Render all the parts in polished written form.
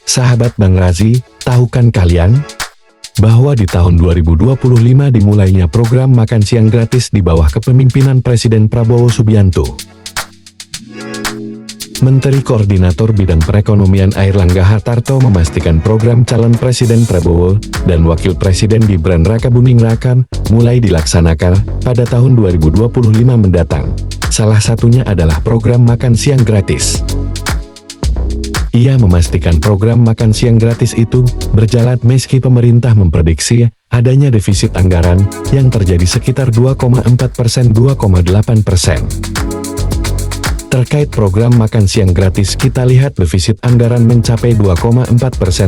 Sahabat Bang Razi, tahukah kalian bahwa di tahun 2025 dimulainya program makan siang gratis di bawah kepemimpinan Presiden Prabowo Subianto. Menteri Koordinator Bidang Perekonomian Airlangga Hartarto memastikan program calon Presiden Prabowo dan Wakil Presiden Gibran Rakabuming Raka mulai dilaksanakan pada tahun 2025 mendatang. Salah satunya adalah program makan siang gratis. Ia memastikan program makan siang gratis itu berjalan meski pemerintah memprediksi adanya defisit anggaran yang terjadi sekitar 2,4%-2,8%. Terkait program makan siang gratis, kita lihat defisit anggaran mencapai 2,4%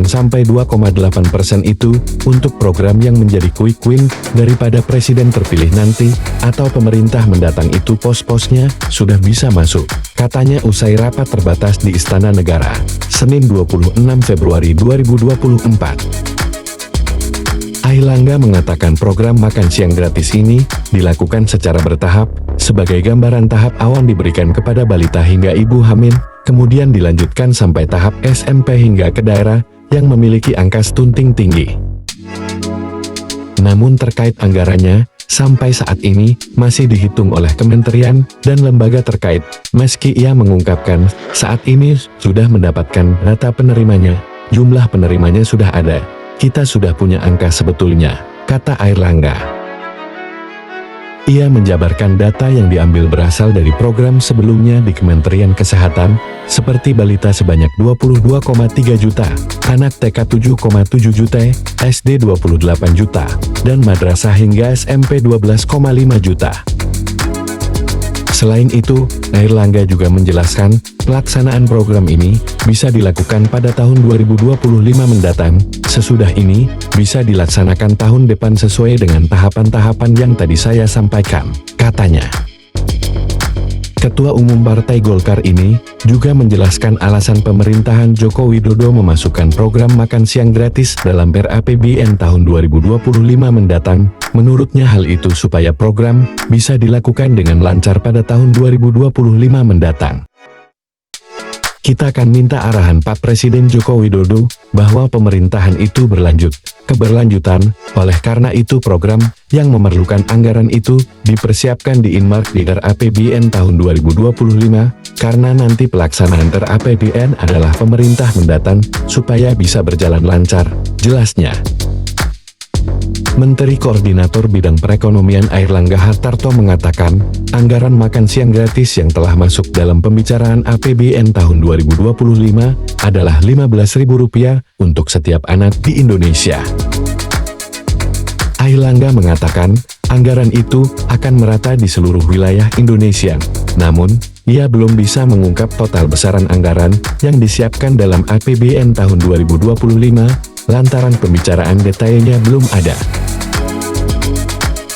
sampai 2,8% itu untuk program yang menjadi quick win daripada presiden terpilih nanti atau pemerintah mendatang itu pos-posnya sudah bisa masuk, katanya usai rapat terbatas di Istana Negara, Senin 26 Februari 2024. Airlangga mengatakan program makan siang gratis ini dilakukan secara bertahap, sebagai gambaran tahap awal diberikan kepada balita hingga ibu hamil, kemudian dilanjutkan sampai tahap SMP hingga ke daerah yang memiliki angka stunting tinggi. Namun terkait anggarannya, sampai saat ini masih dihitung oleh kementerian dan lembaga terkait, meski ia mengungkapkan saat ini sudah mendapatkan data penerimanya, jumlah penerimanya sudah ada. Kita sudah punya angka sebetulnya, kata Airlangga. Ia menjabarkan data yang diambil berasal dari program sebelumnya di Kementerian Kesehatan, seperti balita sebanyak 22,3 juta, anak TK 7,7 juta, SD 28 juta, dan madrasah hingga SMP 12,5 juta. Selain itu, Airlangga juga menjelaskan, pelaksanaan program ini bisa dilakukan pada tahun 2025 mendatang, sesudah ini bisa dilaksanakan tahun depan sesuai dengan tahapan-tahapan yang tadi saya sampaikan, katanya. Ketua Umum Partai Golkar ini juga menjelaskan alasan pemerintahan Joko Widodo memasukkan program makan siang gratis dalam RAPBN tahun 2025 mendatang. Menurutnya hal itu supaya program bisa dilakukan dengan lancar pada tahun 2025 mendatang. Kita akan minta arahan Pak Presiden Joko Widodo bahwa pemerintahan itu keberlanjutan, oleh karena itu program yang memerlukan anggaran itu dipersiapkan di Inmark di RAPBN tahun 2025, karena nanti pelaksanaan RAPBN adalah pemerintah mendatang supaya bisa berjalan lancar, jelasnya. Menteri Koordinator Bidang Perekonomian Airlangga Hartarto mengatakan, anggaran makan siang gratis yang telah masuk dalam pembicaraan APBN tahun 2025 adalah Rp15.000 untuk setiap anak di Indonesia. Airlangga mengatakan, anggaran itu akan merata di seluruh wilayah Indonesia. Namun, ia belum bisa mengungkap total besaran anggaran yang disiapkan dalam APBN tahun 2025, lantaran pembicaraan detailnya belum ada.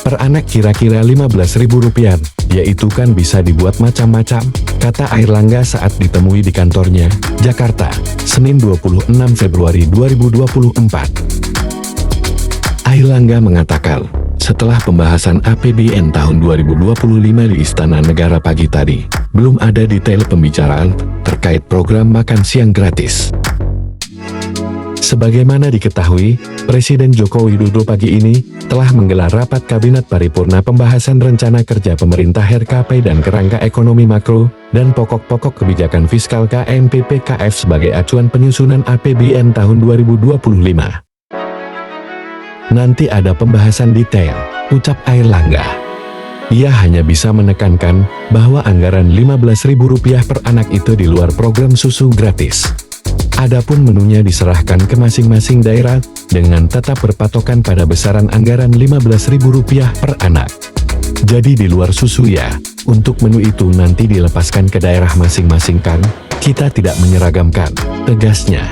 Per anak kira-kira Rp15.000, yaitu kan bisa dibuat macam-macam, kata Airlangga saat ditemui di kantornya, Jakarta, Senin 26 Februari 2024. Airlangga mengatakan, setelah pembahasan APBN tahun 2025 di Istana Negara pagi tadi, belum ada detail pembicaraan terkait program makan siang gratis. Sebagaimana diketahui, Presiden Joko Widodo pagi ini telah menggelar rapat Kabinet Paripurna pembahasan rencana kerja pemerintah RKP dan kerangka ekonomi makro, dan pokok-pokok kebijakan fiskal KMPPKF sebagai acuan penyusunan APBN tahun 2025. Nanti ada pembahasan detail, ucap Airlangga. Ia hanya bisa menekankan bahwa anggaran Rp15.000 per anak itu di luar program susu gratis. Adapun menunya diserahkan ke masing-masing daerah, dengan tetap berpatokan pada besaran anggaran Rp15.000 per anak. Jadi di luar susu ya, untuk menu itu nanti dilepaskan ke daerah masing-masing kan, kita tidak menyeragamkan, tegasnya.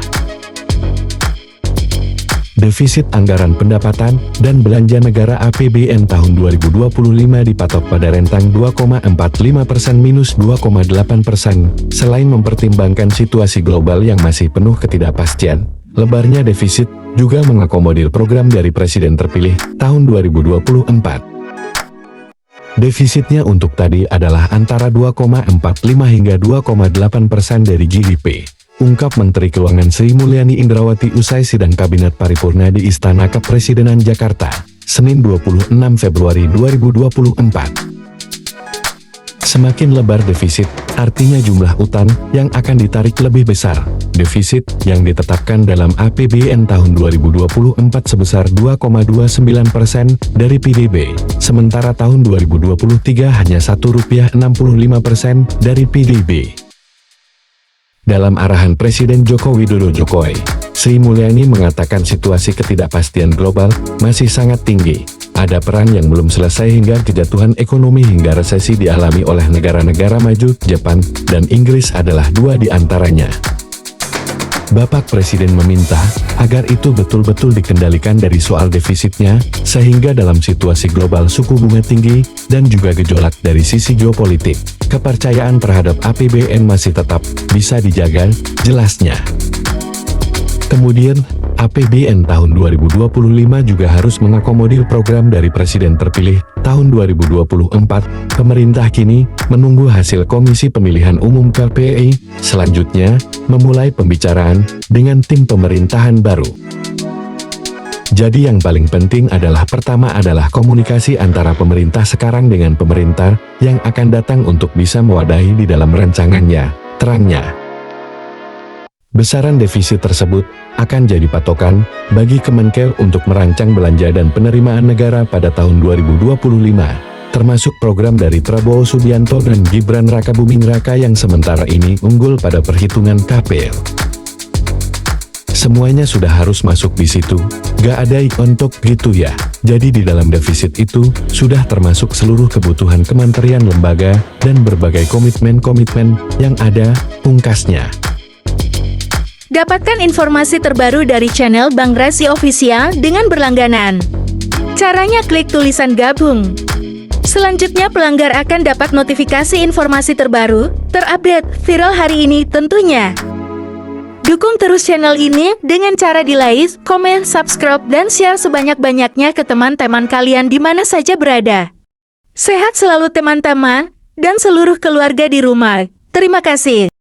Defisit anggaran pendapatan dan belanja negara APBN tahun 2025 dipatok pada rentang 2,45% minus 2,8%. Selain mempertimbangkan situasi global yang masih penuh ketidakpastian, lebarnya defisit juga mengakomodir program dari Presiden terpilih tahun 2024. Defisitnya untuk tadi adalah antara 2,45 hingga 2,8% dari GDP. ungkap Menteri Keuangan Sri Mulyani Indrawati usai sidang Kabinet Paripurna di Istana Kepresidenan Jakarta, Senin 26 Februari 2024. Semakin lebar defisit, artinya jumlah utang yang akan ditarik lebih besar. Defisit yang ditetapkan dalam APBN tahun 2024 sebesar 2,29% dari PDB, sementara tahun 2023 hanya Rp1,65% dari PDB. Dalam arahan Presiden Joko Widodo Jokowi, Sri Mulyani mengatakan situasi ketidakpastian global masih sangat tinggi. Ada perang yang belum selesai hingga kejatuhan ekonomi hingga resesi dialami oleh negara-negara maju, Jepang dan Inggris adalah dua di antaranya. Bapak Presiden meminta agar itu betul-betul dikendalikan dari soal defisitnya, sehingga dalam situasi global suku bunga tinggi dan juga gejolak dari sisi geopolitik, kepercayaan terhadap APBN masih tetap bisa dijaga, jelasnya. Kemudian, APBN tahun 2025 juga harus mengakomodir program dari Presiden terpilih tahun 2024. Pemerintah kini menunggu hasil Komisi Pemilihan Umum KPI, selanjutnya memulai pembicaraan dengan tim pemerintahan baru. Jadi yang paling penting pertama adalah komunikasi antara pemerintah sekarang dengan pemerintah yang akan datang untuk bisa mewadahi di dalam rancangannya, terangnya. Besaran defisit tersebut akan jadi patokan bagi Kemenkel untuk merancang belanja dan penerimaan negara pada tahun 2025, termasuk program dari Prabowo Subianto dan Gibran Rakabuming Raka yang sementara ini unggul pada perhitungan KPL. Semuanya sudah harus masuk di situ, gak ada untuk gitu ya. Jadi di dalam defisit itu sudah termasuk seluruh kebutuhan kementerian lembaga dan berbagai komitmen-komitmen yang ada, pungkasnya. Dapatkan informasi terbaru dari channel Bang Rasi Official dengan berlangganan. Caranya klik tulisan gabung. Selanjutnya pelanggar akan dapat notifikasi informasi terbaru, terupdate, viral hari ini tentunya. Dukung terus channel ini dengan cara di like, komen, subscribe, dan share sebanyak-banyaknya ke teman-teman kalian di mana saja berada. Sehat selalu teman-teman, dan seluruh keluarga di rumah. Terima kasih.